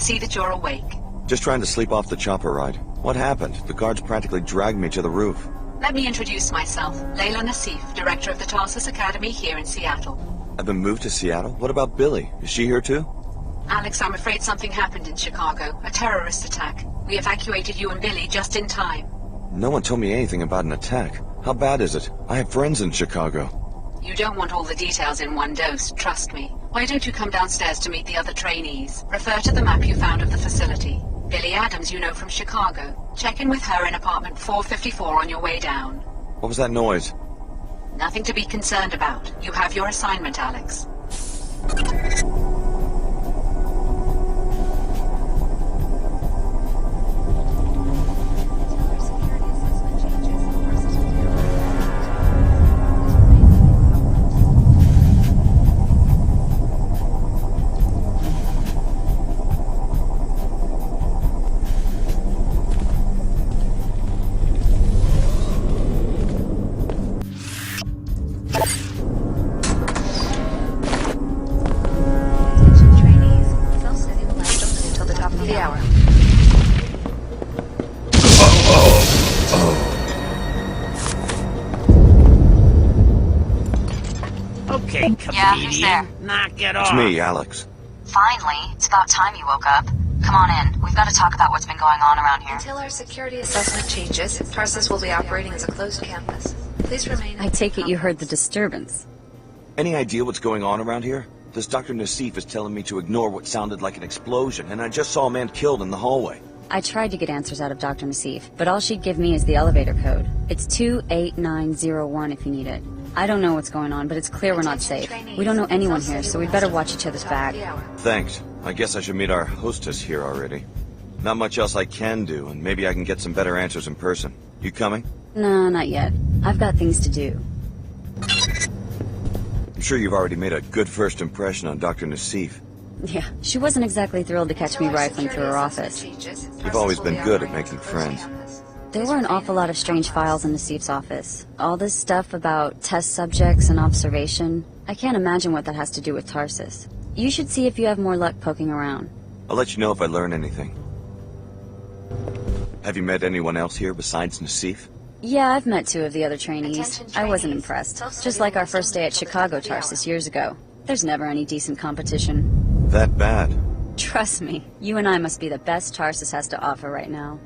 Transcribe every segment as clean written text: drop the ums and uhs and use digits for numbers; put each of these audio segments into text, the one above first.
see that you're awake. Just trying to sleep off the chopper ride. What happened? The guards practically dragged me to the roof. Let me introduce myself. Layla Nassif, director of the Tarsus Academy here in Seattle. I've been moved to Seattle? What about Billy? Is she here too? Alex, I'm afraid something happened in Chicago. A terrorist attack. We evacuated you and Billy just in time. No one told me anything about an attack. How bad is it? I have friends in Chicago. You don't want all the details in one dose, trust me. Why don't you come downstairs to meet the other trainees? Refer to the map you found of the facility. Billy Adams you know from Chicago. Check in with her in apartment 454 on your way down. What was that noise? Nothing to be concerned about. You have your assignment, Alex. Okay, comedian. Yeah, who's there? Knock it off. It's me, Alex. Finally, it's about time you woke up. Come on in. We've got to talk about what's been going on around here. Until our security assessment changes, Tarsus will be operating as a closed campus. Please remain. I take it you heard the disturbance. Any idea what's going on around here? This Dr. Nassif is telling me to ignore what sounded like an explosion, and I just saw a man killed in the hallway. I tried to get answers out of Dr. Nassif, but all she'd give me is the elevator code. It's 28901 if you need it. I don't know what's going on, but it's clear we're not safe. We don't know anyone here, so we'd better watch each other's back. Thanks. I guess I should meet our hostess here already. Not much else I can do, and maybe I can get some better answers in person. You coming? No, not yet. I've got things to do. I'm sure you've already made a good first impression on Dr. Nassif. Yeah, she wasn't exactly thrilled to catch me rifling through her office. You've always been good at making friends. There were an awful lot of strange files in Nassif's office. All this stuff about test subjects and observation. I can't imagine what that has to do with Tarsus. You should see if you have more luck poking around. I'll let you know if I learn anything. Have you met anyone else here besides Nassif? Yeah, I've met two of the other trainees. I wasn't impressed. Just like our first day at Chicago Tarsus years ago. There's never any decent competition. That bad? Trust me, you and I must be the best Tarsus has to offer right now.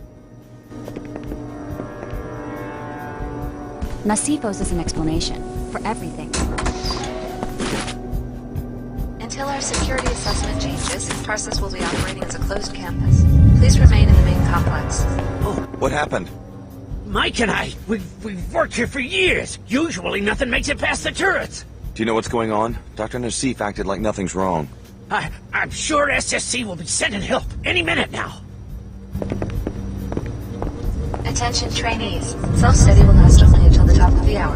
Nassif owes us an explanation for everything. Until our security assessment changes, Tarsus will be operating as a closed campus. Please remain in the main complex. Oh, what happened? Mike and I, we've worked here for years. Usually nothing makes it past the turrets. Do you know what's going on? Dr. Nassif acted like nothing's wrong. I'm sure SSC will be sending help any minute now. Attention trainees. Self-study will last only until the top of the hour.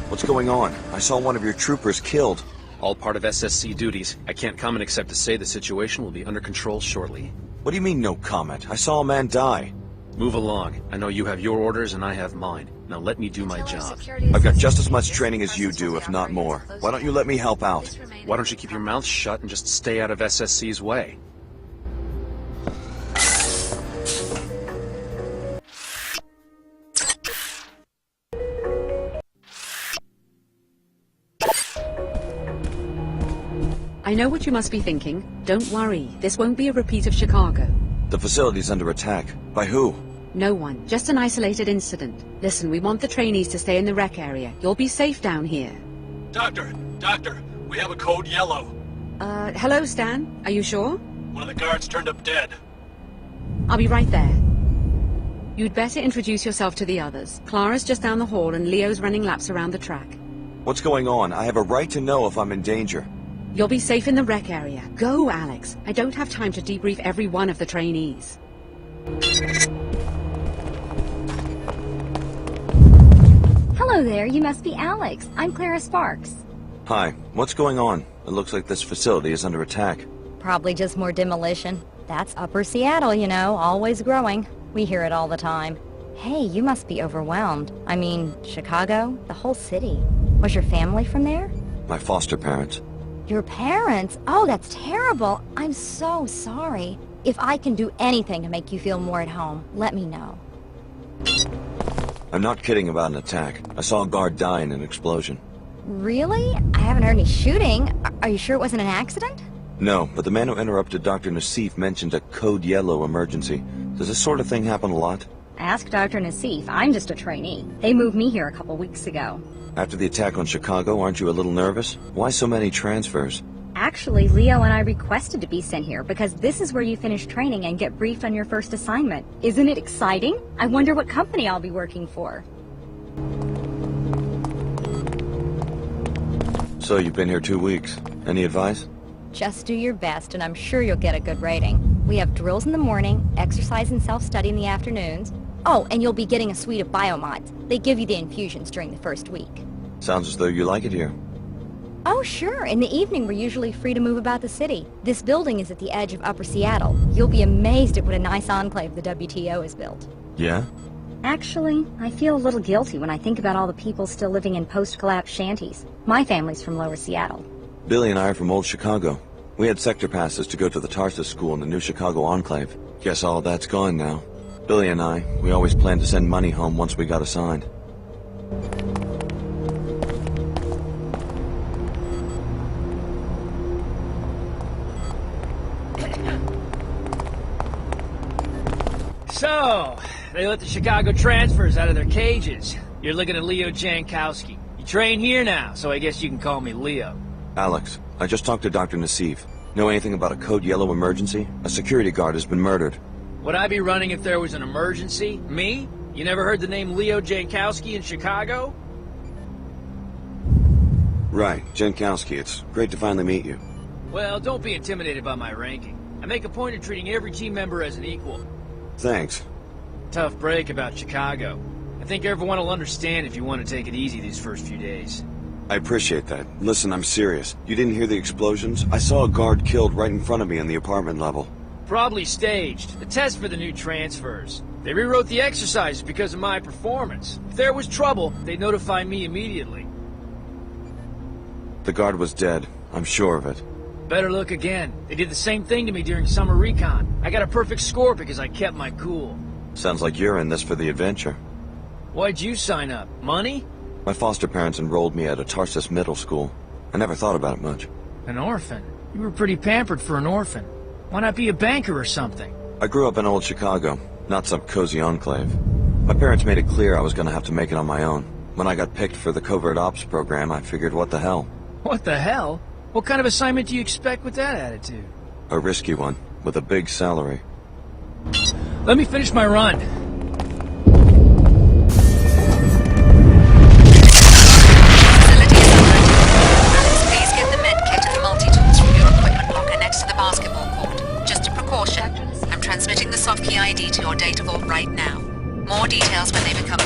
What's going on? I saw one of your troopers killed. All part of SSC duties. I can't comment except to say the situation will be under control shortly. What do you mean, no comment? I saw a man die. Move along. I know you have your orders and I have mine. Now let me do my job. I've got just as much training as you do, if not more. Why don't you let me help out? Why don't you keep your mouth shut and just stay out of SSC's way? I know what you must be thinking. Don't worry, this won't be a repeat of Chicago. The facility's under attack. By who? No one, just an isolated incident. Listen, we want the trainees to stay in the rec area. You'll be safe down here. Doctor, we have a code yellow. Hello, Stan. Are you sure? One of the guards turned up dead. I'll be right there. You'd better introduce yourself to the others. Clara's just down the hall and Leo's running laps around the track. What's going on? I have a right to know if I'm in danger. You'll be safe in the rec area. Go, Alex. I don't have time to debrief every one of the trainees. Hello there, you must be Alex. I'm Clara Sparks. Hi, what's going on? It looks like this facility is under attack. Probably just more demolition. That's Upper Seattle, you know, always growing. We hear it all the time. Hey, you must be overwhelmed. I mean, Chicago, the whole city. Was your family from there? My foster parents. Your parents? Oh, that's terrible. I'm so sorry. If I can do anything to make you feel more at home, let me know. I'm not kidding about an attack. I saw a guard die in an explosion. Really? I haven't heard any shooting. Are you sure it wasn't an accident? No, but the man who interrupted Dr. Nassif mentioned a code yellow emergency. Does this sort of thing happen a lot? Ask Dr. Nassif. I'm just a trainee. They moved me here a couple weeks ago. After the attack on Chicago, aren't you a little nervous? Why so many transfers? Actually, Leo and I requested to be sent here because this is where you finish training and get briefed on your first assignment. Isn't it exciting? I wonder what company I'll be working for. So you've been here 2 weeks. Any advice? Just do your best, and I'm sure you'll get a good rating. We have drills in the morning, exercise and self-study in the afternoons. Oh, and you'll be getting a suite of biomods. They give you the infusions during the first week. Sounds as though you like it here. Oh, sure. In the evening, we're usually free to move about the city. This building is at the edge of Upper Seattle. You'll be amazed at what a nice enclave the WTO has built. Yeah? Actually, I feel a little guilty when I think about all the people still living in post-collapse shanties. My family's from Lower Seattle. Billy and I are from Old Chicago. We had sector passes to go to the Tarsus school in the new Chicago enclave. Guess all that's gone now. Billy and I, we always planned to send money home once we got assigned. So, they let the Chicago transfers out of their cages. You're looking at Leo Jankowski. You train here now, so I guess you can call me Leo. Alex, I just talked to Dr. Nassif. Know anything about a code yellow emergency? A security guard has been murdered. Would I be running if there was an emergency? Me? You never heard the name Leo Jankowski in Chicago? Right, Jankowski. It's great to finally meet you. Well, don't be intimidated by my ranking. I make a point of treating every team member as an equal. Thanks. Tough break about Chicago. I think everyone will understand if you want to take it easy these first few days. I appreciate that. Listen, I'm serious. You didn't hear the explosions? I saw a guard killed right in front of me on the apartment level. Probably staged. A test for the new transfers. They rewrote the exercises because of my performance. If there was trouble, they'd notify me immediately. The guard was dead. I'm sure of it. Better look again. They did the same thing to me during summer recon. I got a perfect score because I kept my cool. Sounds like you're in this for the adventure. Why'd you sign up? Money? My foster parents enrolled me at a Tarsus middle school. I never thought about it much. An orphan? You were pretty pampered for an orphan. Why not be a banker or something? I grew up in Old Chicago, not some cozy enclave. My parents made it clear I was gonna have to make it on my own. When I got picked for the covert ops program, I figured, what the hell? What the hell? What kind of assignment do you expect with that attitude? A risky one, with a big salary. Let me finish my run. Please get the med kit and the multi-tools from your equipment locker next to the basketball court. Just a precaution. I'm transmitting the soft key ID to your data vault right now. More details when they become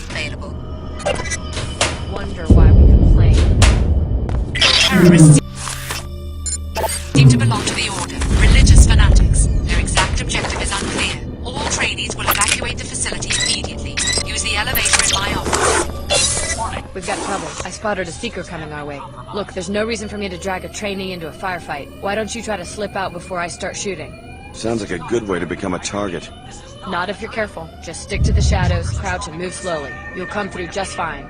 available. Wonder why we complain. Terrorists seem to belong to the Order. Religious fanatics. Their exact objective is unclear. All trainees will evacuate the facility immediately. Use the elevator in my office. We've got trouble. I spotted a seeker coming our way. Look, there's no reason for me to drag a trainee into a firefight. Why don't you try to slip out before I start shooting? Sounds like a good way to become a target. Not if you're careful. Just stick to the shadows, crouch, and move slowly. You'll come through just fine.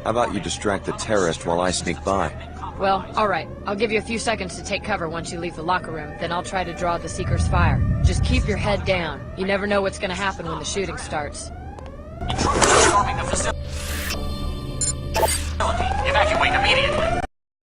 How about you distract the terrorist while I sneak by? Well, alright. I'll give you a few seconds to take cover once you leave the locker room, then I'll try to draw the seeker's fire. Just keep your head down. You never know what's gonna happen when the shooting starts. Intruders are storming the facility. Evacuate immediately.